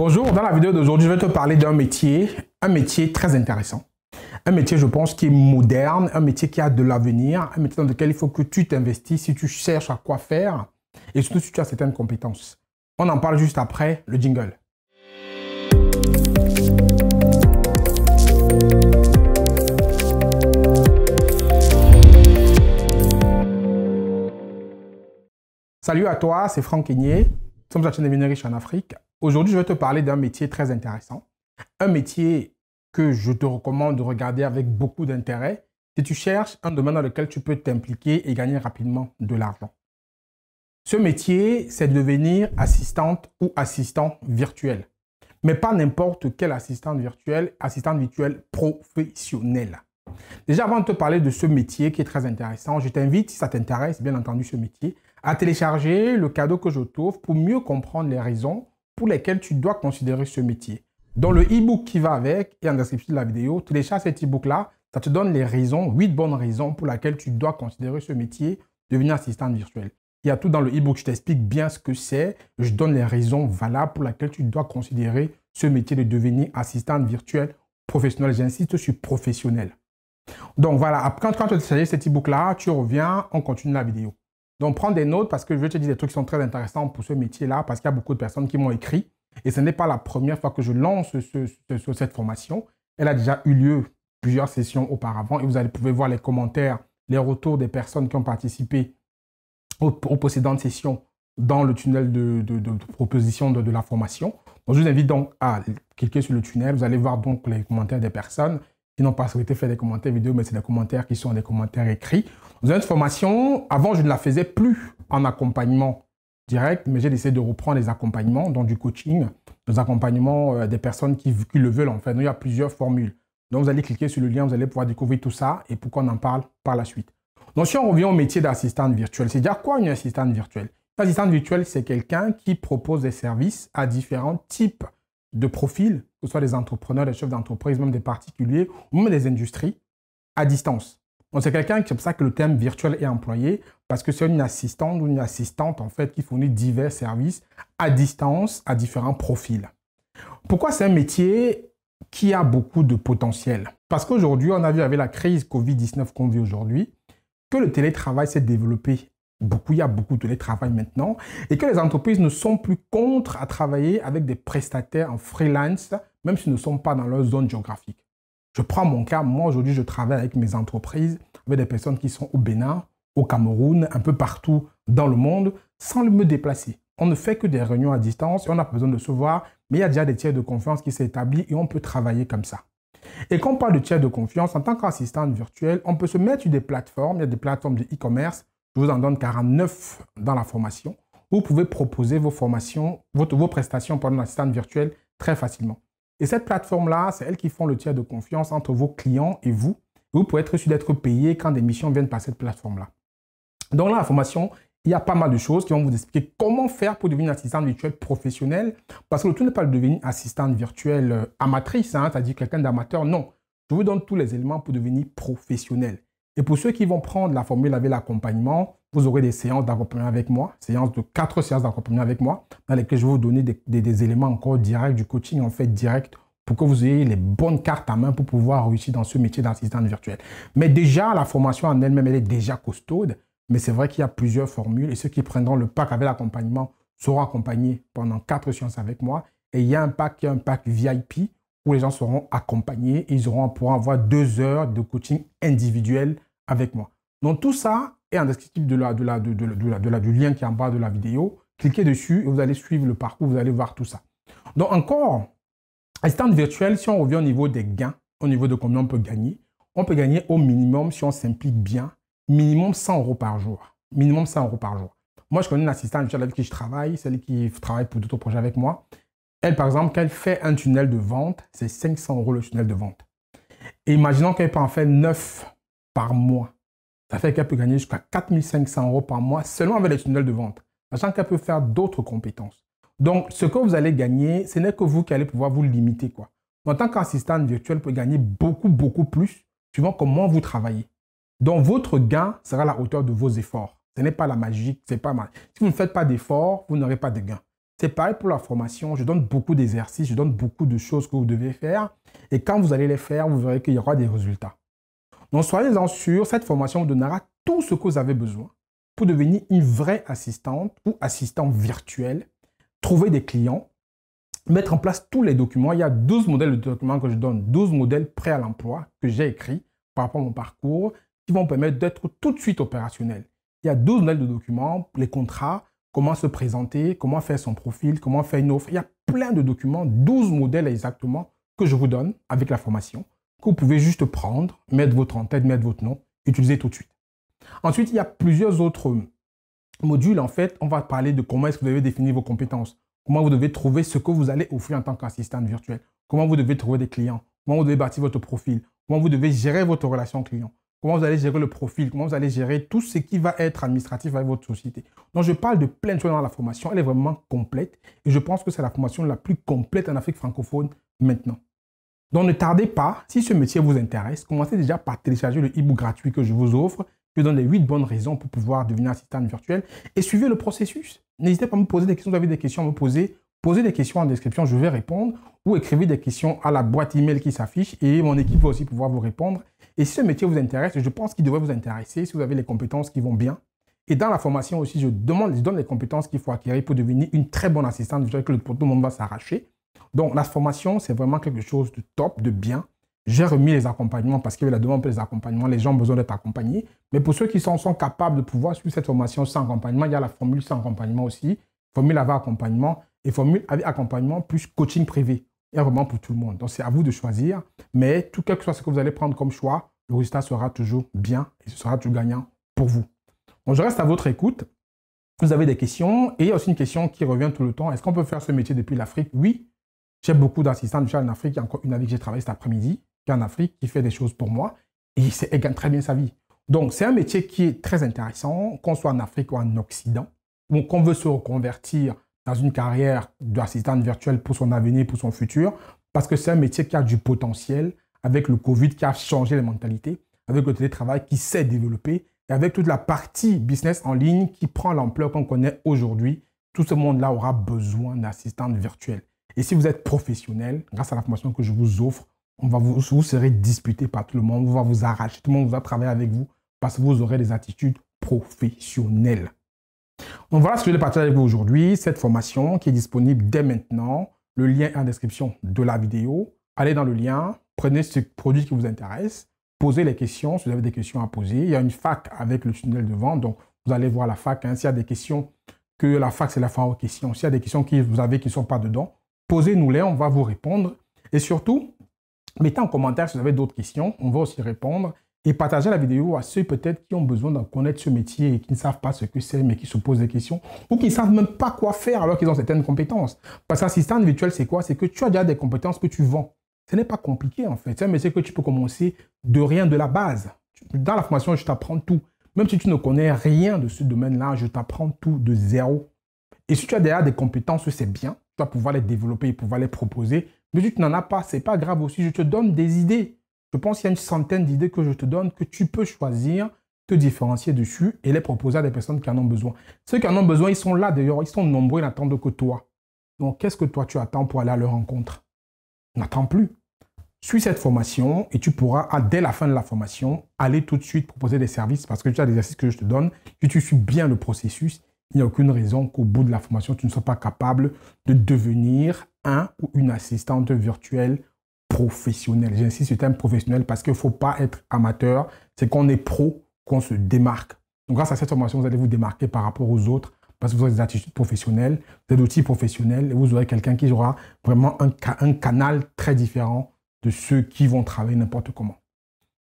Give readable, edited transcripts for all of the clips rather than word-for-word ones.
Bonjour, dans la vidéo d'aujourd'hui, je vais te parler d'un métier très intéressant. Un métier, je pense, qui est moderne, un métier qui a de l'avenir, un métier dans lequel il faut que tu t'investisses si tu cherches à quoi faire et surtout si tu as certaines compétences. On en parle juste après le jingle. Salut à toi, c'est Franck Kenyé. Nous sommes à la chaîne Devenir riche en Afrique. Aujourd'hui, je vais te parler d'un métier très intéressant. Un métier que je te recommande de regarder avec beaucoup d'intérêt si tu cherches un domaine dans lequel tu peux t'impliquer et gagner rapidement de l'argent. Ce métier, c'est de devenir assistante ou assistant virtuel. Mais pas n'importe quel assistant virtuel professionnel. Déjà, avant de te parler de ce métier qui est très intéressant, je t'invite, si ça t'intéresse, bien entendu, ce métier, à télécharger le cadeau que je t'offre pour mieux comprendre les raisons pour lesquelles tu dois considérer ce métier. Dans le e-book qui va avec et en description de la vidéo, télécharge cet e-book-là, ça te donne les raisons, 8 bonnes raisons pour lesquelles tu dois considérer ce métier, devenir assistante virtuelle. Il y a tout dans le e-book, je t'explique bien ce que c'est, je donne les raisons valables pour lesquelles tu dois considérer ce métier de devenir assistante virtuelle professionnelle. J'insiste sur professionnel. Donc voilà, quand tu as téléchargé cet e-book-là, tu reviens, on continue la vidéo. Donc prends des notes parce que je vais te dire des trucs qui sont très intéressants pour ce métier-là parce qu'il y a beaucoup de personnes qui m'ont écrit et ce n'est pas la première fois que je lance cette formation. Elle a déjà eu lieu plusieurs sessions auparavant et vous pouvez voir les commentaires, les retours des personnes qui ont participé aux précédentes sessions dans le tunnel de proposition de la formation. Donc, je vous invite donc à cliquer sur le tunnel. Vous allez voir donc les commentaires des personnes qui n'ont pas souhaité faire des commentaires vidéo, mais c'est des commentaires qui sont des commentaires écrits. Dans une formation, avant, je ne la faisais plus en accompagnement direct, mais j'ai décidé de reprendre les accompagnements, donc du coaching, des accompagnements des personnes qui le veulent en fait. Donc, il y a plusieurs formules. Donc, vous allez cliquer sur le lien, vous allez pouvoir découvrir tout ça et pourquoi on en parle par la suite. Donc, si on revient au métier d'assistante virtuelle, c'est déjà quoi une assistante virtuelle? Une assistante virtuelle, c'est quelqu'un qui propose des services à différents types de profils, que ce soit des entrepreneurs, des chefs d'entreprise, même des particuliers, ou même des industries, à distance. Donc, c'est quelqu'un, c'est pour ça que le terme virtuel est employé, parce que c'est une assistante ou une assistante, en fait, qui fournit divers services à distance, à différents profils. Pourquoi c'est un métier qui a beaucoup de potentiel? Parce qu'aujourd'hui, on a vu avec la crise Covid-19 qu'on vit aujourd'hui, que le télétravail s'est développé beaucoup, il y a beaucoup de télétravail maintenant, et que les entreprises ne sont plus contre à travailler avec des prestataires en freelance, même s'ils ne sont pas dans leur zone géographique. Je prends mon cas, moi aujourd'hui je travaille avec mes entreprises, avec des personnes qui sont au Bénin, au Cameroun, un peu partout dans le monde, sans me déplacer. On ne fait que des réunions à distance et on n'a pas besoin de se voir, mais il y a déjà des tiers de confiance qui s'établissent et on peut travailler comme ça. Et quand on parle de tiers de confiance, en tant qu'assistante virtuelle, on peut se mettre sur des plateformes, il y a des plateformes de e-commerce. Je vous en donne 49 dans la formation. Vous pouvez proposer vos formations, vos prestations pour une assistante virtuelle très facilement. Et cette plateforme-là, c'est elles qui font le tiers de confiance entre vos clients et vous. Vous pouvez être sûr d'être payé quand des missions viennent par cette plateforme-là. Donc là, la formation, il y a pas mal de choses qui vont vous expliquer comment faire pour devenir assistante virtuelle professionnelle. Parce que le tout n'est pas de devenir assistante virtuelle amatrice, hein, c'est-à-dire quelqu'un d'amateur. Non, je vous donne tous les éléments pour devenir professionnel. Et pour ceux qui vont prendre la formule avec l'accompagnement, vous aurez des séances d'accompagnement avec moi, 4 séances d'accompagnement avec moi, dans lesquelles je vais vous donner des éléments encore directs, du coaching en fait direct, pour que vous ayez les bonnes cartes à main pour pouvoir réussir dans ce métier d'assistante virtuelle. Mais déjà, la formation en elle-même, elle est déjà costaude, mais c'est vrai qu'il y a plusieurs formules et ceux qui prendront le pack avec l'accompagnement seront accompagnés pendant 4 séances avec moi. Et il y a un pack qui est un pack VIP, où les gens seront accompagnés et ils pourront avoir 2 heures de coaching individuel avec moi. Donc tout ça est en descriptif du lien qui est en bas de la vidéo. Cliquez dessus et vous allez suivre le parcours, vous allez voir tout ça. Donc encore, assistante virtuelle, si on revient au niveau des gains, au niveau de combien on peut gagner au minimum, si on s'implique bien, minimum 100 € par jour. Minimum 100 € par jour. Moi, je connais une assistante virtuelle avec qui je travaille, celle qui travaille pour d'autres projets avec moi. Elle, par exemple, quand elle fait un tunnel de vente, c'est 500 € le tunnel de vente. Et imaginons qu'elle peut en faire 9 par mois. Ça fait qu'elle peut gagner jusqu'à 4 500 € par mois seulement avec les tunnels de vente, sachant qu'elle peut faire d'autres compétences. Donc, ce que vous allez gagner, ce n'est que vous qui allez pouvoir vous limiter, quoi. En tant qu'assistante virtuelle, vous pouvez gagner beaucoup, beaucoup plus suivant comment vous travaillez. Donc, votre gain sera à la hauteur de vos efforts. Ce n'est pas la magie, c'est pas mal. Si vous ne faites pas d'efforts, vous n'aurez pas de gain. C'est pareil pour la formation. Je donne beaucoup d'exercices, je donne beaucoup de choses que vous devez faire. Et quand vous allez les faire, vous verrez qu'il y aura des résultats. Donc, soyez-en sûrs, cette formation vous donnera tout ce que vous avez besoin pour devenir une vraie assistante ou assistant virtuel, trouver des clients, mettre en place tous les documents. Il y a 12 modèles de documents que je donne, 12 modèles prêts à l'emploi que j'ai écrits par rapport à mon parcours qui vont permettre d'être tout de suite opérationnel. Il y a 12 modèles de documents, les contrats, comment se présenter, comment faire son profil, comment faire une offre. Il y a plein de documents, 12 modèles exactement que je vous donne avec la formation, que vous pouvez juste prendre, mettre votre en-tête, mettre votre nom, utiliser tout de suite. Ensuite, il y a plusieurs autres modules. En fait, on va parler de comment est-ce que vous devez définir vos compétences, comment vous devez trouver ce que vous allez offrir en tant qu'assistante virtuelle, comment vous devez trouver des clients, comment vous devez bâtir votre profil, comment vous devez gérer votre relation client, comment vous allez gérer le profil, comment vous allez gérer tout ce qui va être administratif avec votre société. Donc, je parle de plein de choses dans la formation. Elle est vraiment complète et je pense que c'est la formation la plus complète en Afrique francophone maintenant. Donc, ne tardez pas. Si ce métier vous intéresse, commencez déjà par télécharger le e-book gratuit que je vous offre. Je donne les 8 bonnes raisons pour pouvoir devenir assistante virtuelle et suivez le processus. N'hésitez pas à me poser des questions. Vous avez des questions à me poser. Posez des questions en description, je vais répondre ou écrivez des questions à la boîte email qui s'affiche et mon équipe va aussi pouvoir vous répondre. Et si ce métier vous intéresse, je pense qu'il devrait vous intéresser si vous avez les compétences qui vont bien. Et dans la formation aussi, je donne les compétences qu'il faut acquérir pour devenir une très bonne assistante virtuelle que tout le monde va s'arracher. Donc, la formation, c'est vraiment quelque chose de top, de bien. J'ai remis les accompagnements parce qu'il y avait la demande pour les accompagnements. Les gens ont besoin d'être accompagnés. Mais pour ceux qui sont capables de pouvoir suivre cette formation sans accompagnement, il y a la formule sans accompagnement aussi, formule avec accompagnement et formule avec accompagnement plus coaching privé. Il y a vraiment pour tout le monde. Donc, c'est à vous de choisir. Mais tout quel que soit ce que vous allez prendre comme choix, le résultat sera toujours bien et ce sera toujours gagnant pour vous. Donc, je reste à votre écoute. Vous avez des questions et il y a aussi une question qui revient tout le temps. Est-ce qu'on peut faire ce métier depuis l'Afrique? Oui. J'ai beaucoup d'assistants virtuels en Afrique. Il y a encore une avec qui j'ai travaillé cet après-midi, qui est en Afrique, qui fait des choses pour moi. Et elle gagne très bien sa vie. Donc, c'est un métier qui est très intéressant, qu'on soit en Afrique ou en Occident. Donc, qu'on veut se reconvertir dans une carrière d'assistante virtuelle pour son avenir, pour son futur, parce que c'est un métier qui a du potentiel, avec le Covid qui a changé les mentalités, avec le télétravail qui s'est développé, et avec toute la partie business en ligne qui prend l'ampleur qu'on connaît aujourd'hui. Tout ce monde-là aura besoin d'assistantes virtuelles. Et si vous êtes professionnel, grâce à la formation que je vous offre, vous serez disputé par tout le monde, on va vous arracher, tout le monde va travailler avec vous parce que vous aurez des attitudes professionnelles. Donc voilà ce que je voulais partager avec vous aujourd'hui, cette formation qui est disponible dès maintenant. Le lien est en description de la vidéo. Allez dans le lien, prenez ce produit qui vous intéresse, posez les questions si vous avez des questions à poser. Il y a une fac avec le tunnel de vente, donc vous allez voir la fac. S'il y a des questions, que la fac c'est la fin aux questions. S'il y a des questions que vous avez qui ne sont pas dedans, posez-nous-les, on va vous répondre. Et surtout, mettez en commentaire si vous avez d'autres questions, on va aussi répondre. Et partagez la vidéo à ceux peut-être qui ont besoin de connaître ce métier et qui ne savent pas ce que c'est, mais qui se posent des questions ou qui ne savent même pas quoi faire alors qu'ils ont certaines compétences. Parce qu'assistant virtuel, c'est quoi? C'est que tu as déjà des compétences que tu vends. Ce n'est pas compliqué en fait. C'est un métier que tu peux commencer de rien, de la base. Dans la formation, je t'apprends tout. Même si tu ne connais rien de ce domaine-là, je t'apprends tout de zéro. Et si tu as déjà des compétences, c'est bien. Tu vas pouvoir les développer et pouvoir les proposer. Mais si tu n'en as pas, ce n'est pas grave aussi. Je te donne des idées. Je pense qu'il y a une centaine d'idées que je te donne que tu peux choisir, te différencier dessus et les proposer à des personnes qui en ont besoin. Ceux qui en ont besoin, ils sont là d'ailleurs. Ils sont nombreux, ils n'attendent que toi. Donc, qu'est-ce que toi, tu attends pour aller à leur rencontre? N'attends plus. Suis cette formation et tu pourras, dès la fin de la formation, aller tout de suite proposer des services parce que tu as des exercices que je te donne. Si tu suis bien le processus, il n'y a aucune raison qu'au bout de la formation, tu ne sois pas capable de devenir un ou une assistante virtuelle professionnelle. J'insiste sur le terme professionnel parce qu'il ne faut pas être amateur. C'est qu'on est pro qu'on se démarque. Donc, grâce à cette formation, vous allez vous démarquer par rapport aux autres parce que vous aurez des attitudes professionnelles, des outils professionnels et vous aurez quelqu'un qui aura vraiment un canal très différent de ceux qui vont travailler n'importe comment.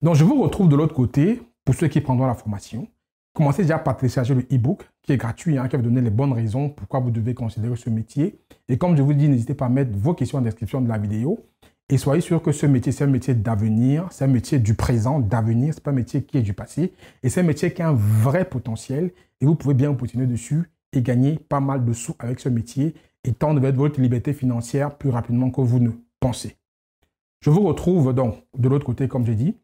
Donc, je vous retrouve de l'autre côté pour ceux qui prendront la formation. Commencez déjà par télécharger le e-book qui est gratuit, qui va vous donner les bonnes raisons pourquoi vous devez considérer ce métier. Et comme je vous dis, n'hésitez pas à mettre vos questions en description de la vidéo. Et soyez sûr que ce métier, c'est un métier d'avenir, c'est un métier du présent, d'avenir, ce n'est pas un métier qui est du passé. Et c'est un métier qui a un vrai potentiel. Et vous pouvez bien vous positionner dessus et gagner pas mal de sous avec ce métier et tendre vers votre liberté financière plus rapidement que vous ne pensez. Je vous retrouve donc de l'autre côté, comme j'ai dit.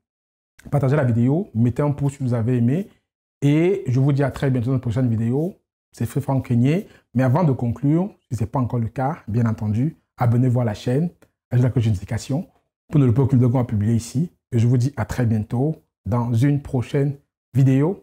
Partagez la vidéo, mettez un pouce si vous avez aimé. Et je vous dis à très bientôt dans une prochaine vidéo. C'est Franck Kenyé. Mais avant de conclure, Si ce n'est pas encore le cas, bien entendu, abonnez-vous à la chaîne, activez la cloche de notification pour ne pas oublier le document à publier ici. Et je vous dis à très bientôt dans une prochaine vidéo.